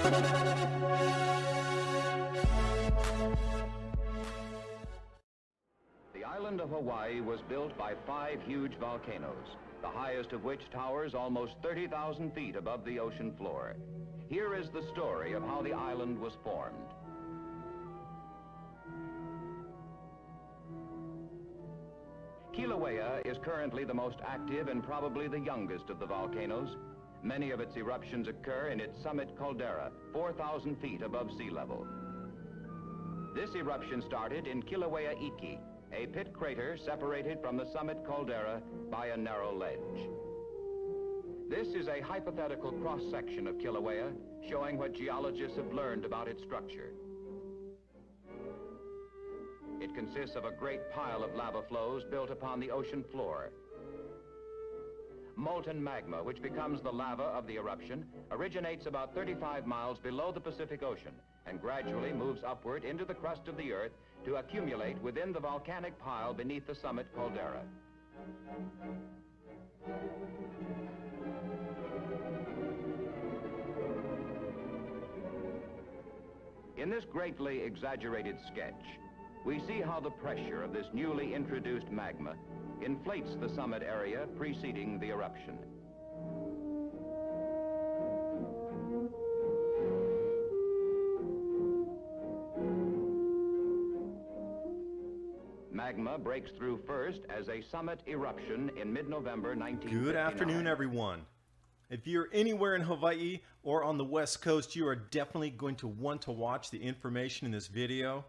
The island of Hawaii was built by 5 huge volcanoes, the highest of which towers almost 30,000 feet above the ocean floor. Here is the story of how the island was formed. Kilauea is currently the most active and probably the youngest of the volcanoes. Many of its eruptions occur in its summit caldera, 4,000 feet above sea level. This eruption started in Kilauea Iki, a pit crater separated from the summit caldera by a narrow ledge. This is a hypothetical cross-section of Kilauea, showing what geologists have learned about its structure. It consists of a great pile of lava flows built upon the ocean floor. Molten magma, which becomes the lava of the eruption, originates about 35 miles below the Pacific Ocean and gradually moves upward into the crust of the earth to accumulate within the volcanic pile beneath the summit caldera. In this greatly exaggerated sketch, we see how the pressure of this newly introduced magma inflates the summit area preceding the eruption. Magma breaks through first as a summit eruption in mid-November 1959. Good afternoon, everyone. If you're anywhere in Hawaii or on the West Coast, you are definitely going to want to watch the information in this video.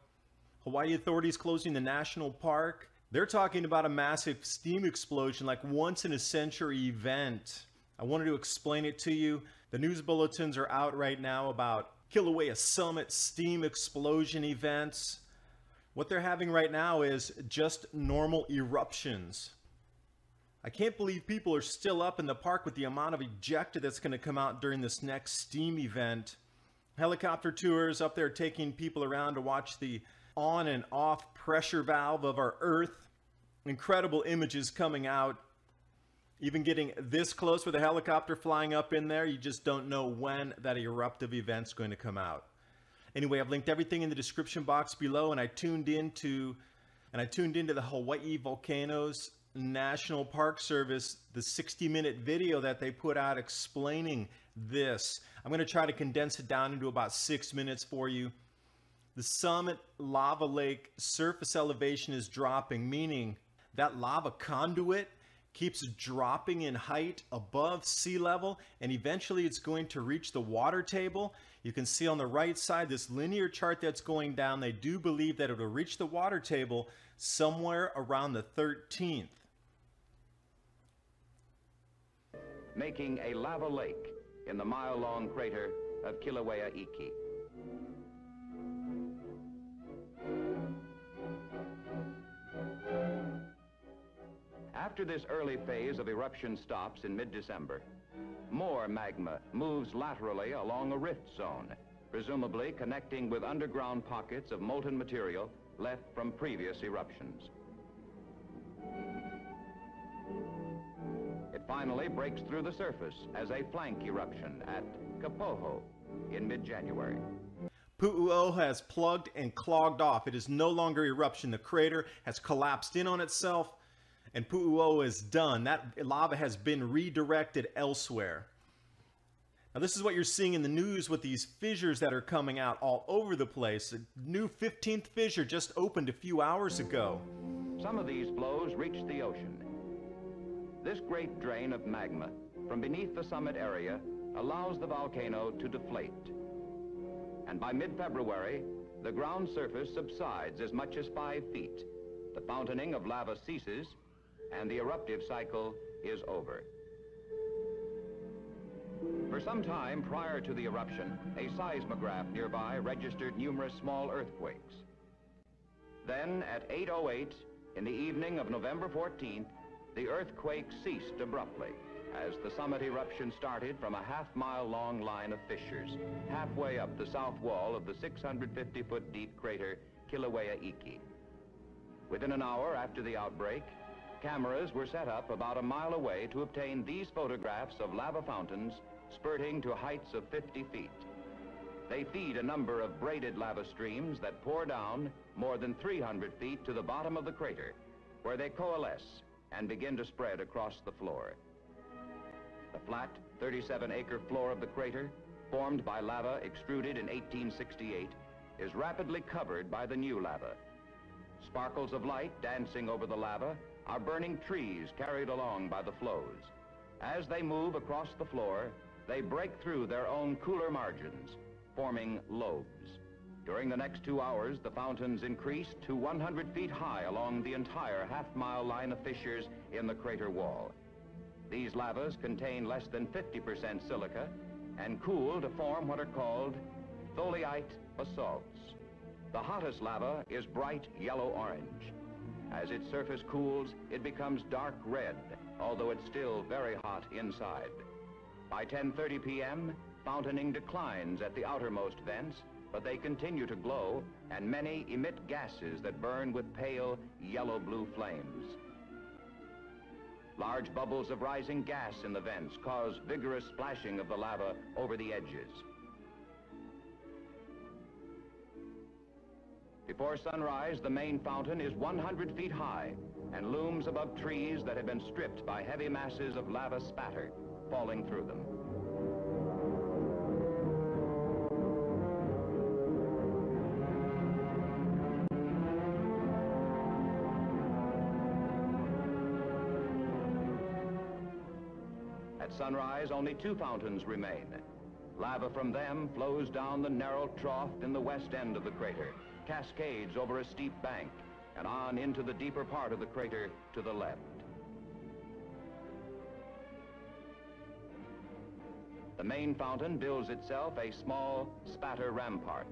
Hawaii authorities closing the national park. They're talking about a massive steam explosion, like once in a century event. I wanted to explain it to you. The news bulletins are out right now about Kilauea Summit steam explosion events. What they're having right now is just normal eruptions. I can't believe people are still up in the park with the amount of ejected that's going to come out during this next steam event. Helicopter tours up there taking people around to watch the on and off pressure valve of our Earth. Incredible images coming out. Even getting this close with a helicopter flying up in there, you just don't know when that eruptive event's going to come out. Anyway, I've linked everything in the description box below, and I tuned into the Hawaii Volcanoes National Park Service, the 60-minute video that they put out explaining this. I'm going to try to condense it down into about 6 minutes for you. The summit lava lake surface elevation is dropping, meaning that lava conduit keeps dropping in height above sea level, and eventually it's going to reach the water table. You can see on the right side this linear chart that's going down. They do believe that it will reach the water table somewhere around the 13th. Making a lava lake in the mile-long crater of Kilauea Iki. After this early phase of eruption stops in mid-December, more magma moves laterally along a rift zone, presumably connecting with underground pockets of molten material left from previous eruptions. It finally breaks through the surface as a flank eruption at Kapoho in mid-January. Pu'u'o has plugged and clogged off. It is no longer eruption. The crater has collapsed in on itself, and Pu'u'o is done. That lava has been redirected elsewhere. Now, this is what you're seeing in the news with these fissures that are coming out all over the place. A new 15th fissure just opened a few hours ago. Some of these flows reach the ocean. This great drain of magma from beneath the summit area allows the volcano to deflate. And by mid-February, the ground surface subsides as much as 5 feet. The fountaining of lava ceases, and the eruptive cycle is over. For some time prior to the eruption, a seismograph nearby registered numerous small earthquakes. Then at 8:08 in the evening of November 14th, the earthquake ceased abruptly as the summit eruption started from a half-mile-long line of fissures halfway up the south wall of the 650-foot deep crater Kilauea Iki. Within an hour after the outbreak, cameras were set up about a mile away to obtain these photographs of lava fountains spurting to heights of 50 feet. They feed a number of braided lava streams that pour down more than 300 feet to the bottom of the crater, where they coalesce and begin to spread across the floor. The flat 37-acre floor of the crater, formed by lava extruded in 1868, is rapidly covered by the new lava. Sparkles of light dancing over the lava are burning trees carried along by the flows. As they move across the floor, they break through their own cooler margins, forming lobes. During the next 2 hours, the fountains increased to 100 feet high along the entire half-mile line of fissures in the crater wall. These lavas contain less than 50% silica and cool to form what are called tholeite basalts. The hottest lava is bright yellow-orange. As its surface cools, it becomes dark red, although it's still very hot inside. By 10:30 p.m., fountaining declines at the outermost vents, but they continue to glow, and many emit gases that burn with pale yellow-blue flames. Large bubbles of rising gas in the vents cause vigorous splashing of the lava over the edges. Before sunrise, the main fountain is 100 feet high and looms above trees that have been stripped by heavy masses of lava spatter falling through them. At sunrise, only 2 fountains remain. Lava from them flows down the narrow trough in the west end of the crater, cascades over a steep bank, and on into the deeper part of the crater to the left. The main fountain builds itself a small spatter rampart.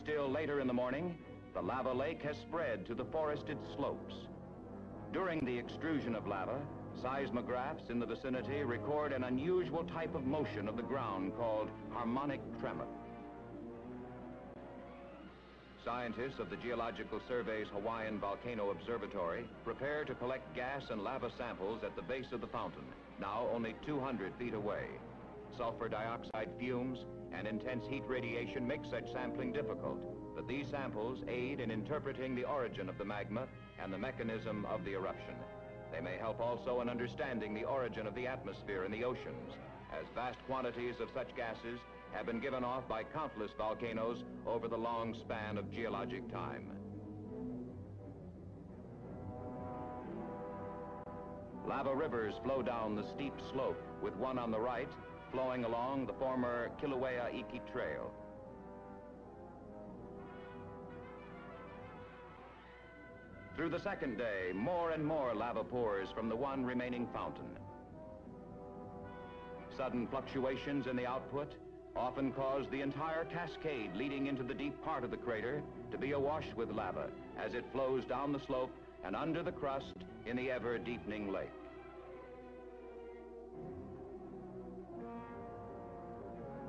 Still later in the morning, the lava lake has spread to the forested slopes. During the extrusion of lava, seismographs in the vicinity record an unusual type of motion of the ground called harmonic tremor. Scientists of the Geological Survey's Hawaiian Volcano Observatory prepare to collect gas and lava samples at the base of the fountain, now only 200 feet away. Sulfur dioxide fumes and intense heat radiation make such sampling difficult, but these samples aid in interpreting the origin of the magma and the mechanism of the eruption. They may help also in understanding the origin of the atmosphere in the oceans, as vast quantities of such gases have been given off by countless volcanoes over the long span of geologic time. Lava rivers flow down the steep slope, with one on the right flowing along the former Kilauea Iki trail. Through the second day, more and more lava pours from the one remaining fountain. Sudden fluctuations in the output often cause the entire cascade leading into the deep part of the crater to be awash with lava as it flows down the slope and under the crust in the ever-deepening lake.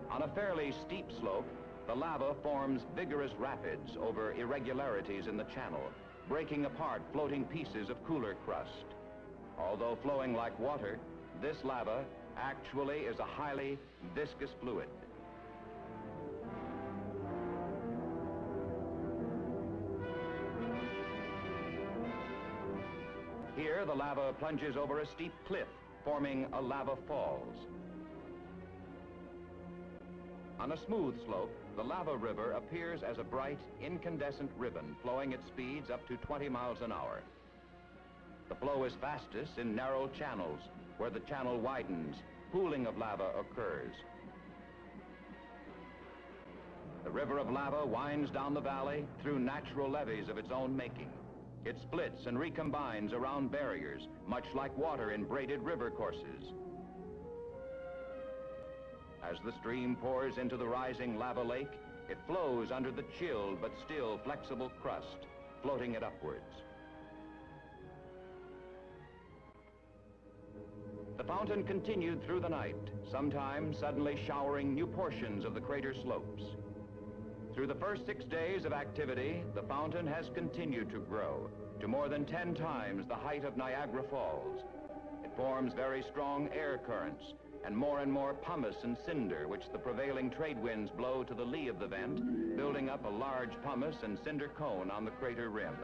On a fairly steep slope, the lava forms vigorous rapids over irregularities in the channel, breaking apart floating pieces of cooler crust. Although flowing like water, this lava actually is a highly viscous fluid. Here, the lava plunges over a steep cliff, forming a lava falls. On a smooth slope, the lava river appears as a bright, incandescent ribbon flowing at speeds up to 20 miles an hour. The flow is fastest in narrow channels, where the channel widens, pooling of lava occurs. The river of lava winds down the valley through natural levees of its own making. It splits and recombines around barriers, much like water in braided river courses. As the stream pours into the rising lava lake, it flows under the chilled but still flexible crust, floating it upwards. The fountain continued through the night, sometimes suddenly showering new portions of the crater slopes. Through the first 6 days of activity, the fountain has continued to grow to more than 10 times the height of Niagara Falls. It forms very strong air currents, and more pumice and cinder, which the prevailing trade winds blow to the lee of the vent, building up a large pumice and cinder cone on the crater rim.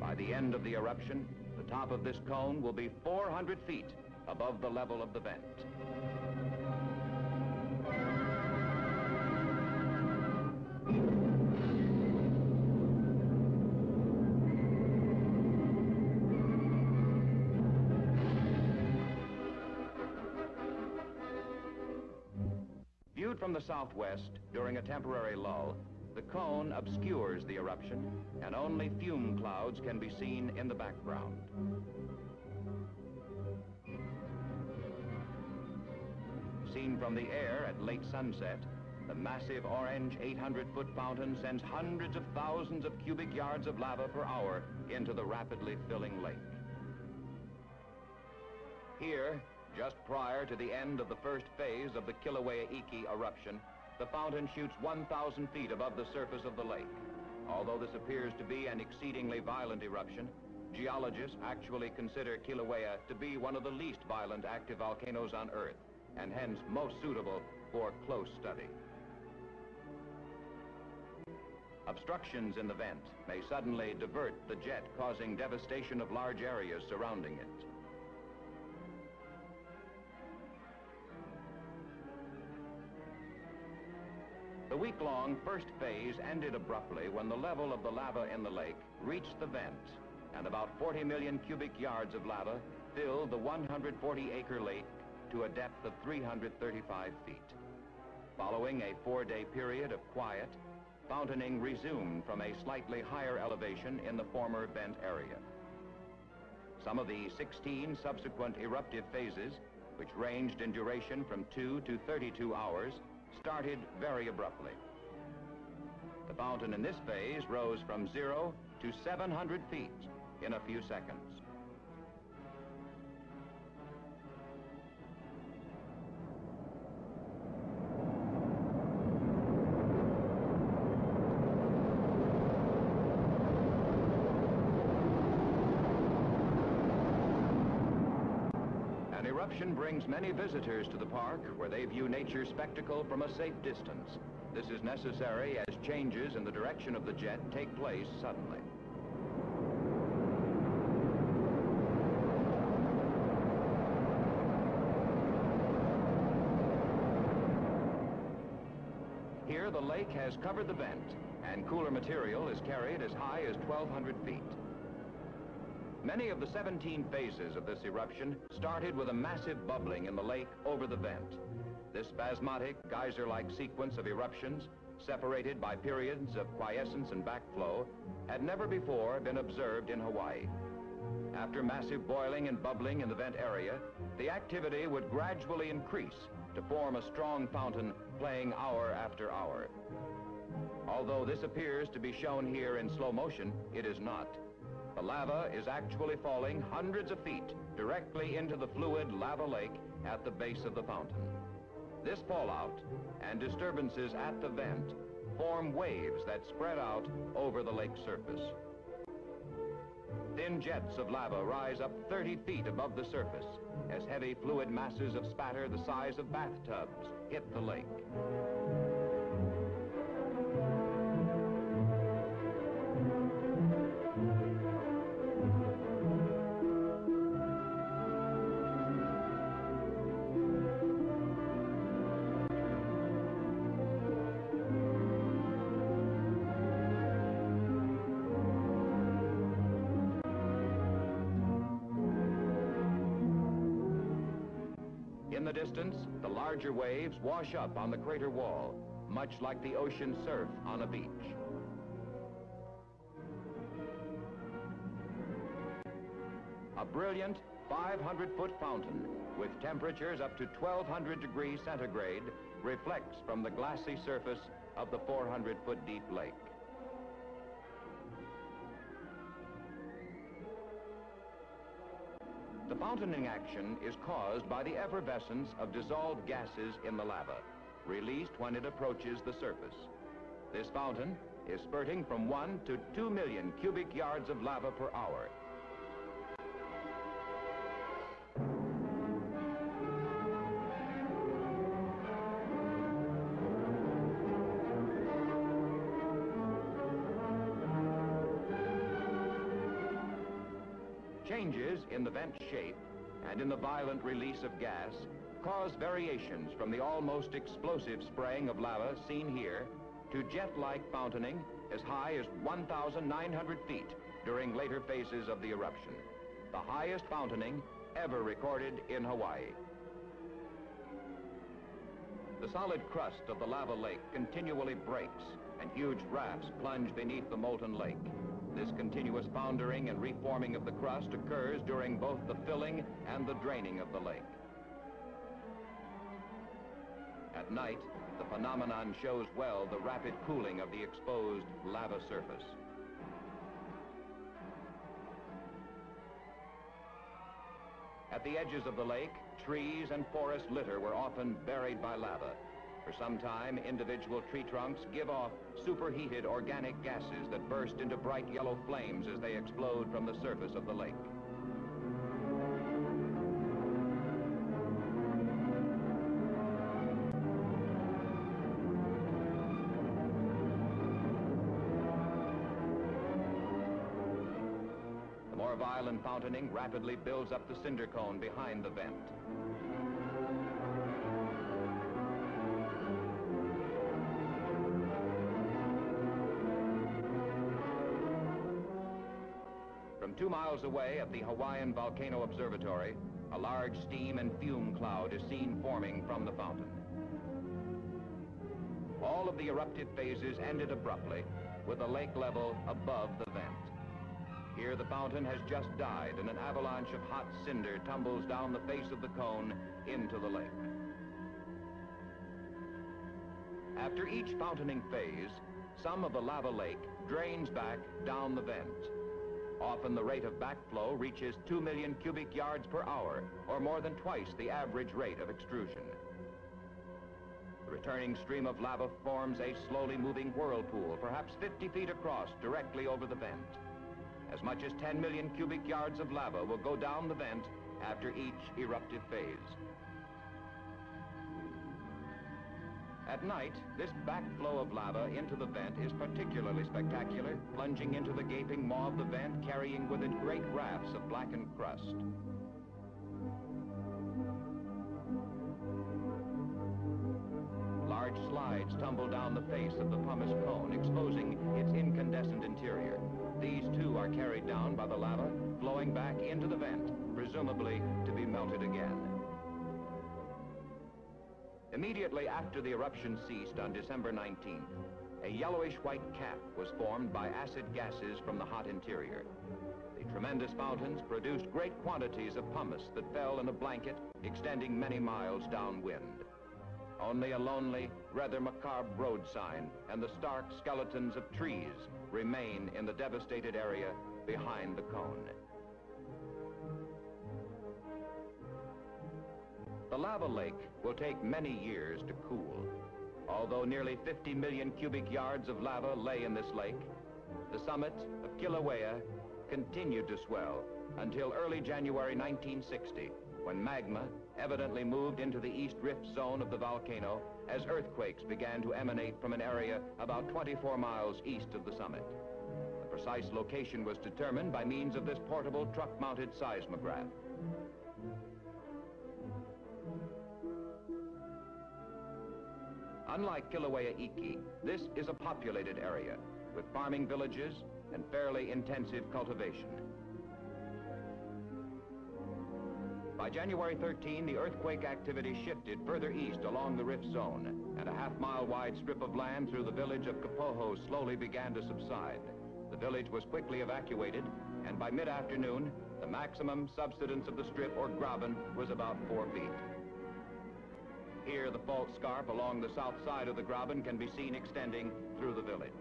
By the end of the eruption, the top of this cone will be 400 feet above the level of the vent. Viewed from the southwest during a temporary lull, the cone obscures the eruption, and only fume clouds can be seen in the background. Seen from the air at late sunset, the massive orange 800-foot fountain sends hundreds of thousands of cubic yards of lava per hour into the rapidly filling lake. Here, just prior to the end of the first phase of the Kilauea Iki eruption, the fountain shoots 1,000 feet above the surface of the lake. Although this appears to be an exceedingly violent eruption, geologists actually consider Kilauea to be one of the least violent active volcanoes on Earth, and hence most suitable for close study. Obstructions in the vent may suddenly divert the jet, causing devastation of large areas surrounding it. The week-long first phase ended abruptly when the level of the lava in the lake reached the vent, and about 40 million cubic yards of lava filled the 140-acre lake to a depth of 335 feet. Following a 4-day period of quiet, fountaining resumed from a slightly higher elevation in the former vent area. Some of the 16 subsequent eruptive phases, which ranged in duration from 2 to 32 hours, started very abruptly. The fountain in this phase rose from 0 to 700 feet in a few seconds. An eruption brings many visitors to the park where they view nature's spectacle from a safe distance. This is necessary as changes in the direction of the jet take place suddenly. Here the lake has covered the vent, and cooler material is carried as high as 1,200 feet. Many of the 17 phases of this eruption started with a massive bubbling in the lake over the vent. This spasmodic, geyser-like sequence of eruptions, separated by periods of quiescence and backflow, had never before been observed in Hawaii. After massive boiling and bubbling in the vent area, the activity would gradually increase to form a strong fountain playing hour after hour. Although this appears to be shown here in slow motion, it is not. The lava is actually falling hundreds of feet directly into the fluid lava lake at the base of the fountain. This fallout and disturbances at the vent form waves that spread out over the lake surface. Thin jets of lava rise up 30 feet above the surface as heavy fluid masses of spatter the size of bathtubs hit the lake. In the distance, the larger waves wash up on the crater wall, much like the ocean surf on a beach. A brilliant 500-foot fountain with temperatures up to 1,200 degrees centigrade reflects from the glassy surface of the 400-foot deep lake. The fountaining action is caused by the effervescence of dissolved gases in the lava, released when it approaches the surface. This fountain is spurting from 1 to 2 million cubic yards of lava per hour, Changes in the vent shape and in the violent release of gas cause variations from the almost explosive spraying of lava seen here to jet-like fountaining as high as 1,900 feet during later phases of the eruption, the highest fountaining ever recorded in Hawaii. The solid crust of the lava lake continually breaks, and huge rafts plunge beneath the molten lake. This continuous foundering and reforming of the crust occurs during both the filling and the draining of the lake. At night, the phenomenon shows well the rapid cooling of the exposed lava surface. At the edges of the lake, trees and forest litter were often buried by lava. For some time, individual tree trunks give off superheated organic gases that burst into bright yellow flames as they explode from the surface of the lake. The more violent fountaining rapidly builds up the cinder cone behind the vent. From 2 miles away at the Hawaiian Volcano Observatory, a large steam and fume cloud is seen forming from the fountain. All of the eruptive phases ended abruptly with the lake level above the vent. Here the fountain has just died and an avalanche of hot cinder tumbles down the face of the cone into the lake. After each fountaining phase, some of the lava lake drains back down the vent. Often the rate of backflow reaches 2 million cubic yards per hour, or more than twice the average rate of extrusion. The returning stream of lava forms a slowly moving whirlpool, perhaps 50 feet across, directly over the vent. As much as 10 million cubic yards of lava will go down the vent after each eruptive phase. At night, this backflow of lava into the vent is particularly spectacular, plunging into the gaping maw of the vent, carrying with it great rafts of blackened crust. Large slides tumble down the face of the pumice cone, exposing its incandescent interior. These too are carried down by the lava, flowing back into the vent, presumably to be melted again. Immediately after the eruption ceased on December 19th, a yellowish-white cap was formed by acid gases from the hot interior. The tremendous fountains produced great quantities of pumice that fell in a blanket extending many miles downwind. Only a lonely, rather macabre road sign and the stark skeletons of trees remain in the devastated area behind the cone. The lava lake will take many years to cool. Although nearly 50 million cubic yards of lava lay in this lake, the summit of Kilauea continued to swell until early January 1960, when magma evidently moved into the east rift zone of the volcano as earthquakes began to emanate from an area about 24 miles east of the summit. The precise location was determined by means of this portable truck-mounted seismograph. Unlike Kilauea Iki, this is a populated area with farming villages and fairly intensive cultivation. By January 13, the earthquake activity shifted further east along the rift zone, and a half-mile wide strip of land through the village of Kapoho slowly began to subside. The village was quickly evacuated, and by mid-afternoon, the maximum subsidence of the strip, or graben, was about 4 feet. Here, the fault scarp along the south side of the graben can be seen extending through the village.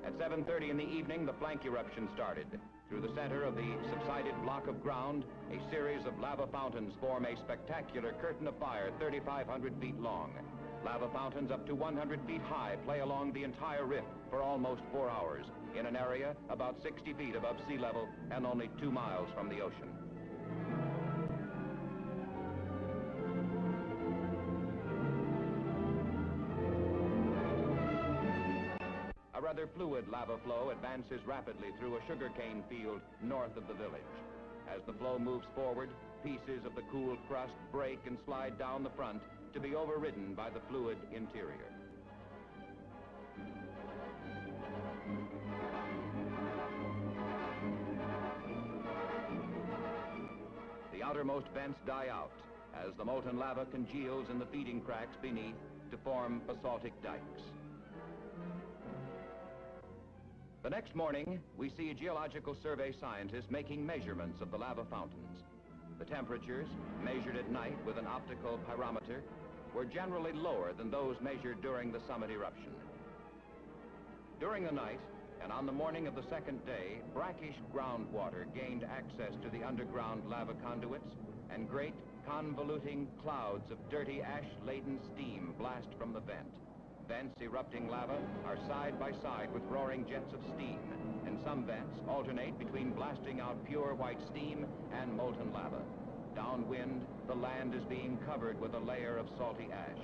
At 7:30 in the evening, the flank eruption started. Through the center of the subsided block of ground, a series of lava fountains form a spectacular curtain of fire 3,500 feet long. Lava fountains up to 100 feet high play along the entire rift for almost 4 hours in an area about 60 feet above sea level and only 2 miles from the ocean. rather fluid lava flow advances rapidly through a sugarcane field north of the village. As the flow moves forward, pieces of the cool crust break and slide down the front to be overridden by the fluid interior. The outermost vents die out as the molten lava congeals in the feeding cracks beneath to form basaltic dikes. The next morning, we see geological survey scientists making measurements of the lava fountains. The temperatures, measured at night with an optical pyrometer, were generally lower than those measured during the summit eruption. During the night, and on the morning of the second day, brackish groundwater gained access to the underground lava conduits, and great convoluting clouds of dirty ash-laden steam blast from the vent. Vents erupting lava are side by side with roaring jets of steam, and some vents alternate between blasting out pure white steam and molten lava. Downwind, the land is being covered with a layer of salty ash.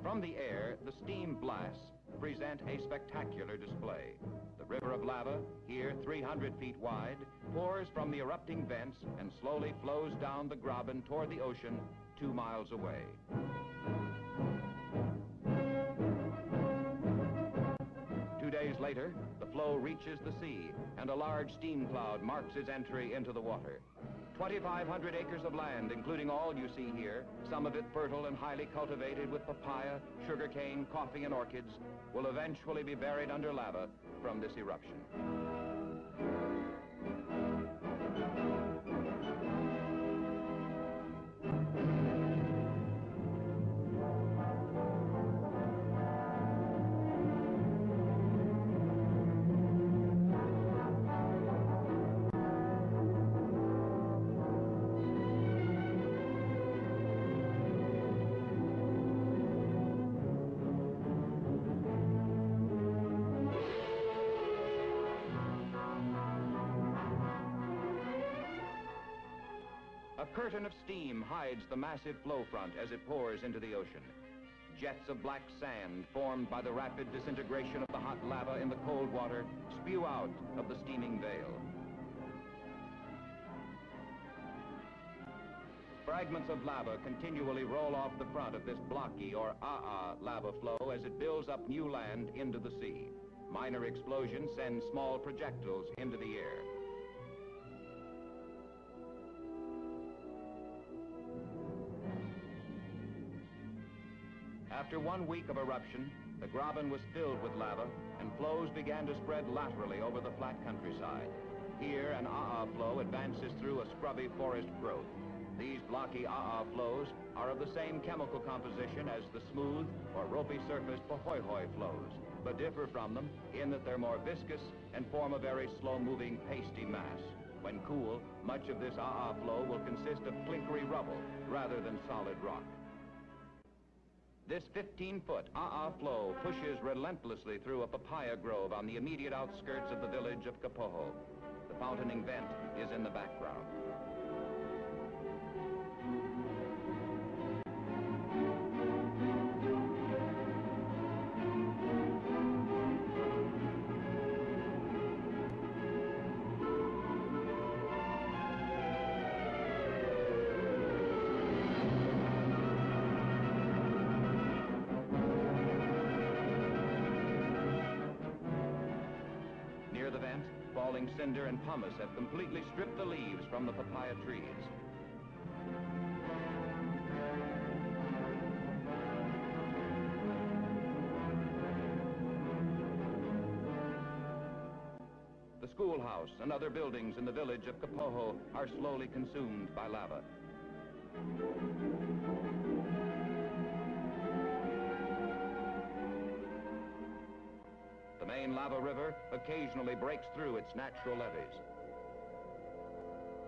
From the air, the steam blasts present a spectacular display. The river of lava, here 300 feet wide, pours from the erupting vents and slowly flows down the Graben toward the ocean 2 miles away. Two days later, the flow reaches the sea, and a large steam cloud marks its entry into the water. 2,500 acres of land, including all you see here, some of it fertile and highly cultivated with papaya, sugarcane, coffee, and orchids, will eventually be buried under lava from this eruption. A curtain of steam hides the massive flow front as it pours into the ocean. Jets of black sand formed by the rapid disintegration of the hot lava in the cold water spew out of the steaming veil. Fragments of lava continually roll off the front of this blocky or lava flow as it builds up new land into the sea. Minor explosions send small projectiles into the air. After 1 week of eruption, the Graben was filled with lava, and flows began to spread laterally over the flat countryside. Here, an flow advances through a scrubby forest growth. These blocky flows are of the same chemical composition as the smooth or ropey surfaced Pohoihoi flows, but differ from them in that they're more viscous and form a very slow-moving pasty mass. When cool, much of this flow will consist of clinkery rubble rather than solid rock. This 15-foot flow pushes relentlessly through a papaya grove on the immediate outskirts of the village of Kapoho. The fountaining vent is in the background. Near the vent, falling cinder and pumice have completely stripped the leaves from the papaya trees. The schoolhouse and other buildings in the village of Kapoho are slowly consumed by lava. The main lava river occasionally breaks through its natural levees.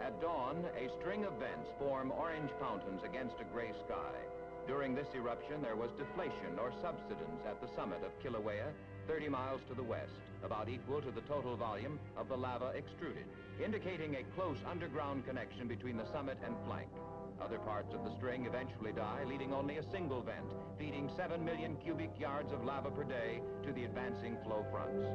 At dawn, a string of vents form orange fountains against a gray sky. During this eruption, there was deflation or subsidence at the summit of Kilauea, 30 miles to the west, about equal to the total volume of the lava extruded, indicating a close underground connection between the summit and flank. Other parts of the string eventually die, leaving only a single vent, feeding 7 million cubic yards of lava per day to the advancing flow fronts.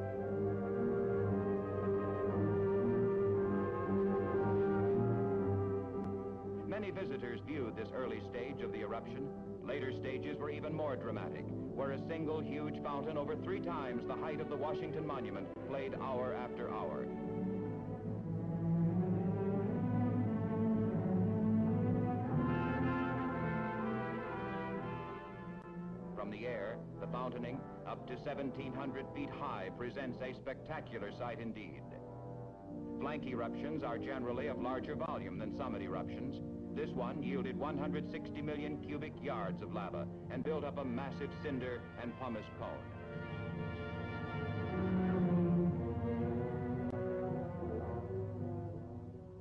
Many visitors viewed this early stage of the eruption. Later stages were even more dramatic, where a single huge fountain over 3 times the height of the Washington Monument played hour after hour. From the air, the fountaining, up to 1,700 feet high, presents a spectacular sight indeed. Flank eruptions are generally of larger volume than summit eruptions. This one yielded 160 million cubic yards of lava and built up a massive cinder and pumice cone.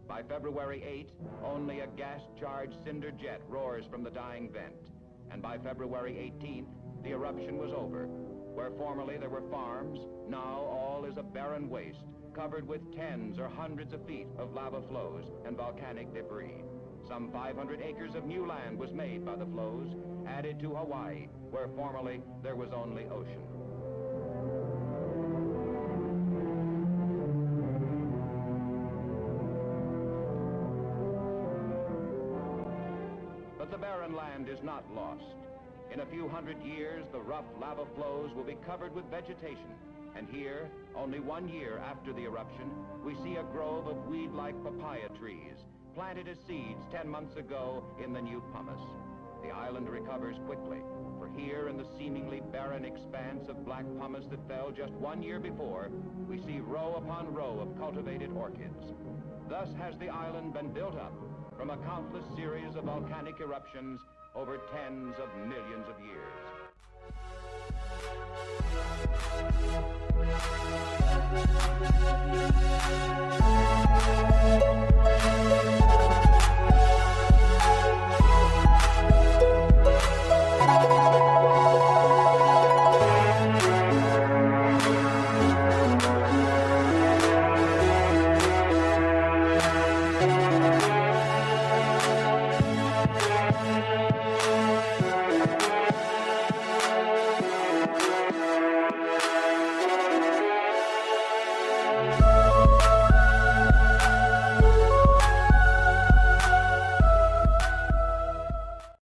By February 8, only a gas-charged cinder jet roars from the dying vent. And by February 18th, the eruption was over. Where formerly there were farms, now all is a barren waste, covered with tens or hundreds of feet of lava flows and volcanic debris. Some 500 acres of new land was made by the flows, added to Hawaii, where formerly there was only ocean. But the barren land is not lost. In a few hundred years, the rough lava flows will be covered with vegetation. And here, only 1 year after the eruption, we see a grove of weed-like papaya trees, planted as seeds 10 months ago in the new pumice. The island recovers quickly, for here in the seemingly barren expanse of black pumice that fell just 1 year before, we see row upon row of cultivated orchids. Thus has the island been built up from a countless series of volcanic eruptions over tens of millions of years.